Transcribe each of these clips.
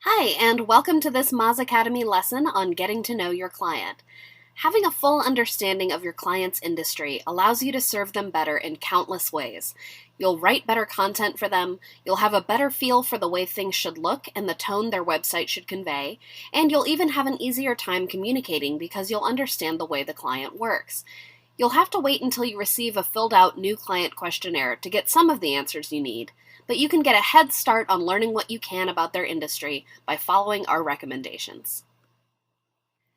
Hi, and welcome to this Moz Academy lesson on getting to know your client. Having a full understanding of your client's industry allows you to serve them better in countless ways. You'll write better content for them, you'll have a better feel for the way things should look and the tone their website should convey, and you'll even have an easier time communicating because you'll understand the way the client works. You'll have to wait until you receive a filled-out new client questionnaire to get some of the answers you need, but you can get a head start on learning what you can about their industry by following our recommendations.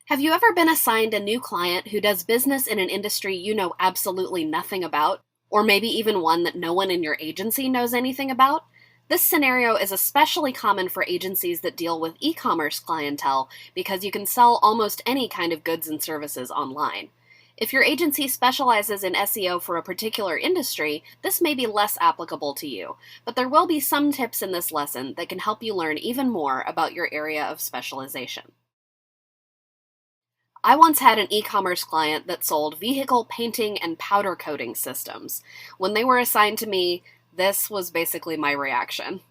Have you ever been assigned a new client who does business in an industry you know absolutely nothing about, or maybe even one that no one in your agency knows anything about? This scenario is especially common for agencies that deal with e-commerce clientele because you can sell almost any kind of goods and services online. If your agency specializes in SEO for a particular industry, this may be less applicable to you, but there will be some tips in this lesson that can help you learn even more about your area of specialization. I once had an e-commerce client that sold vehicle painting and powder coating systems. When they were assigned to me, this was basically my reaction.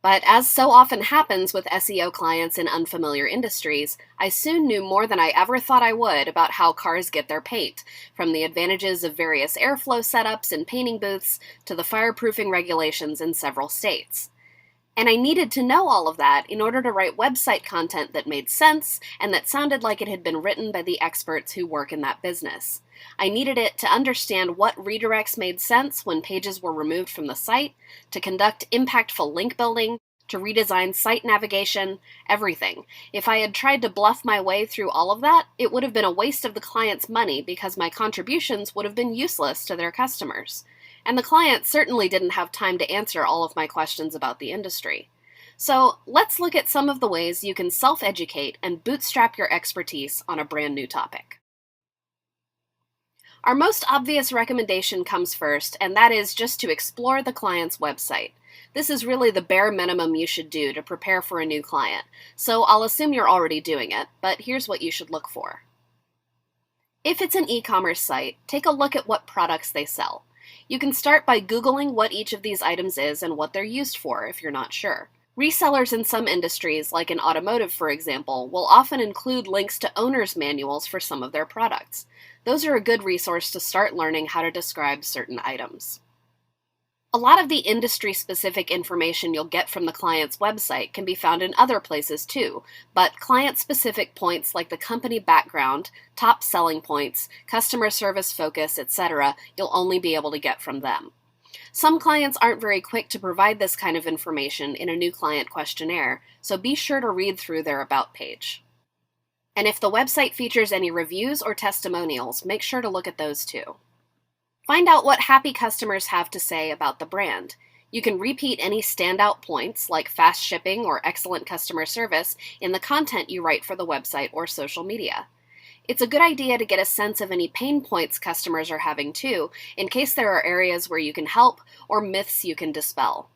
But as so often happens with SEO clients in unfamiliar industries, I soon knew more than I ever thought I would about how cars get their paint, from the advantages of various airflow setups and painting booths to the fireproofing regulations in several states. And I needed to know all of that in order to write website content that made sense and that sounded like it had been written by the experts who work in that business. I needed it to understand what redirects made sense when pages were removed from the site, to conduct impactful link building, to redesign site navigation, everything. If I had tried to bluff my way through all of that, it would have been a waste of the client's money because my contributions would have been useless to their customers. And the client certainly didn't have time to answer all of my questions about the industry. So let's look at some of the ways you can self-educate and bootstrap your expertise on a brand new topic. Our most obvious recommendation comes first, and that is just to explore the client's website. This is really the bare minimum you should do to prepare for a new client, so I'll assume you're already doing it, but here's what you should look for. If it's an e-commerce site, take a look at what products they sell. You can start by Googling what each of these items is and what they're used for if you're not sure. Resellers in some industries, like in automotive for example, will often include links to owner's manuals for some of their products. Those are a good resource to start learning how to describe certain items. A lot of the industry-specific information you'll get from the client's website can be found in other places too, but client-specific points like the company background, top selling points, customer service focus, etc., you'll only be able to get from them. Some clients aren't very quick to provide this kind of information in a new client questionnaire, so be sure to read through their About page. And if the website features any reviews or testimonials, make sure to look at those too. Find out what happy customers have to say about the brand. You can repeat any standout points, like fast shipping or excellent customer service, in the content you write for the website or social media. It's a good idea to get a sense of any pain points customers are having too, in case there are areas where you can help or myths you can dispel.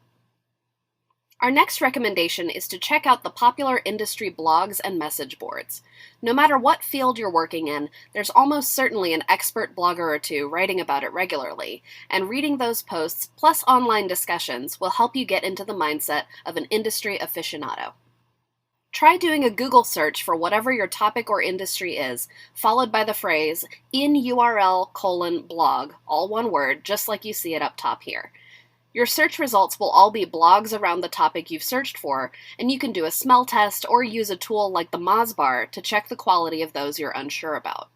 Our next recommendation is to check out the popular industry blogs and message boards. No matter what field you're working in, there's almost certainly an expert blogger or two writing about it regularly, and reading those posts plus online discussions will help you get into the mindset of an industry aficionado. Try doing a Google search for whatever your topic or industry is, followed by the phrase in URL:blog, all one word, just like you see it up top here. Your search results will all be blogs around the topic you've searched for, and you can do a smell test or use a tool like the Moz bar to check the quality of those you're unsure about.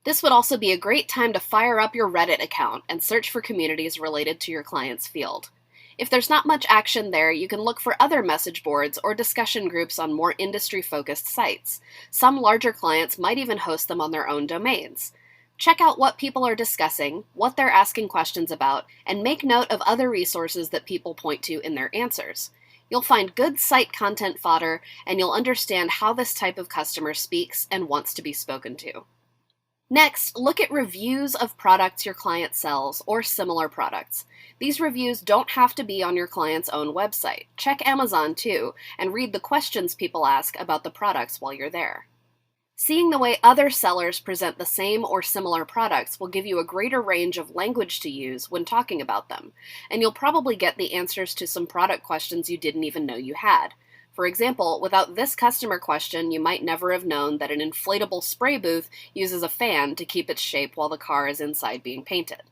This would also be a great time to fire up your Reddit account and search for communities related to your client's field. If there's not much action there, you can look for other message boards or discussion groups on more industry-focused sites. Some larger clients might even host them on their own domains. Check out what people are discussing, what they're asking questions about, and make note of other resources that people point to in their answers. You'll find good site content fodder, and you'll understand how this type of customer speaks and wants to be spoken to. Next, look at reviews of products your client sells or similar products. These reviews don't have to be on your client's own website. Check Amazon too, and read the questions people ask about the products while you're there. Seeing the way other sellers present the same or similar products will give you a greater range of language to use when talking about them, and you'll probably get the answers to some product questions you didn't even know you had. For example, without this customer question, you might never have known that an inflatable spray booth uses a fan to keep its shape while the car is inside being painted.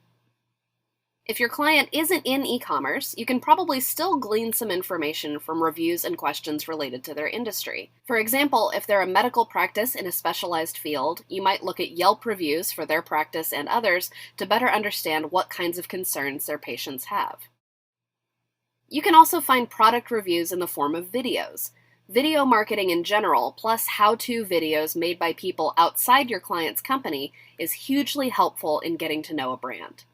If your client isn't in e-commerce, you can probably still glean some information from reviews and questions related to their industry. For example, if they're a medical practice in a specialized field, you might look at Yelp reviews for their practice and others to better understand what kinds of concerns their patients have. You can also find product reviews in the form of videos. Video marketing in general, plus how-to videos made by people outside your client's company, is hugely helpful in getting to know a brand.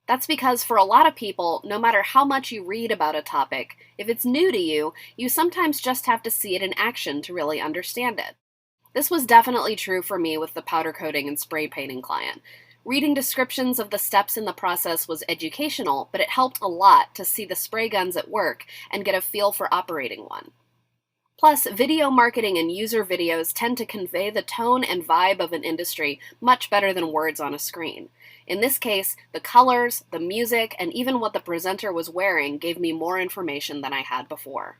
That's because for a lot of people, no matter how much you read about a topic, if it's new to you, you sometimes just have to see it in action to really understand it. This was definitely true for me with the powder coating and spray painting client. Reading descriptions of the steps in the process was educational, but it helped a lot to see the spray guns at work and get a feel for operating one. Plus, video marketing and user videos tend to convey the tone and vibe of an industry much better than words on a screen. In this case, the colors, the music, and even what the presenter was wearing gave me more information than I had before.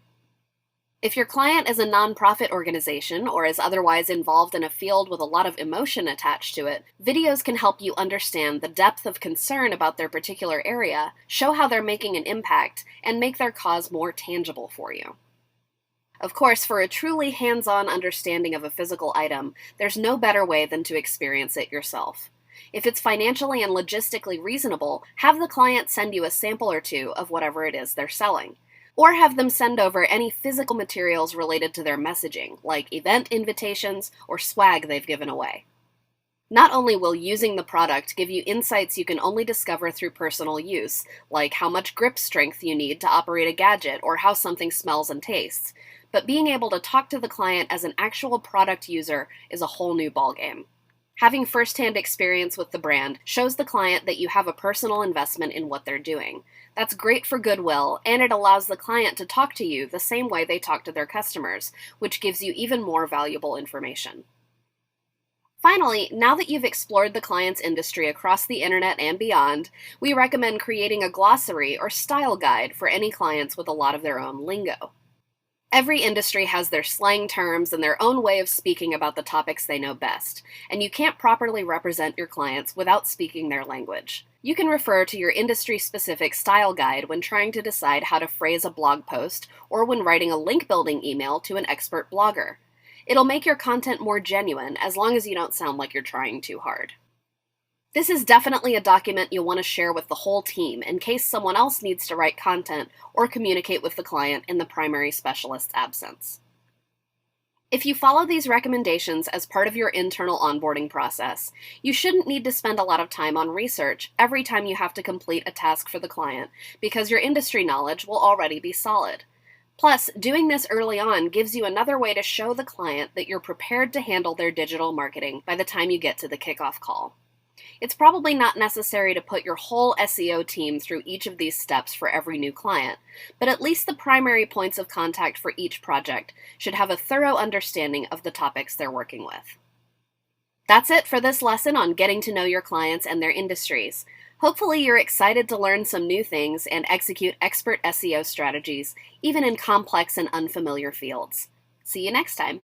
If your client is a nonprofit organization or is otherwise involved in a field with a lot of emotion attached to it, videos can help you understand the depth of concern about their particular area, show how they're making an impact, and make their cause more tangible for you. Of course, for a truly hands-on understanding of a physical item, there's no better way than to experience it yourself. If it's financially and logistically reasonable, have the client send you a sample or two of whatever it is they're selling. Or have them send over any physical materials related to their messaging, like event invitations or swag they've given away. Not only will using the product give you insights you can only discover through personal use, like how much grip strength you need to operate a gadget or how something smells and tastes, but being able to talk to the client as an actual product user is a whole new ballgame. Having first-hand experience with the brand shows the client that you have a personal investment in what they're doing. That's great for goodwill, and it allows the client to talk to you the same way they talk to their customers, which gives you even more valuable information. Finally, now that you've explored the client's industry across the internet and beyond, we recommend creating a glossary or style guide for any clients with a lot of their own lingo. Every industry has their slang terms and their own way of speaking about the topics they know best, and you can't properly represent your clients without speaking their language. You can refer to your industry-specific style guide when trying to decide how to phrase a blog post or when writing a link-building email to an expert blogger. It'll make your content more genuine as long as you don't sound like you're trying too hard. This is definitely a document you'll want to share with the whole team in case someone else needs to write content or communicate with the client in the primary specialist's absence. If you follow these recommendations as part of your internal onboarding process, you shouldn't need to spend a lot of time on research every time you have to complete a task for the client because your industry knowledge will already be solid. Plus, doing this early on gives you another way to show the client that you're prepared to handle their digital marketing by the time you get to the kickoff call. It's probably not necessary to put your whole SEO team through each of these steps for every new client, but at least the primary points of contact for each project should have a thorough understanding of the topics they're working with. That's it for this lesson on getting to know your clients and their industries. Hopefully you're excited to learn some new things and execute expert SEO strategies, even in complex and unfamiliar fields. See you next time.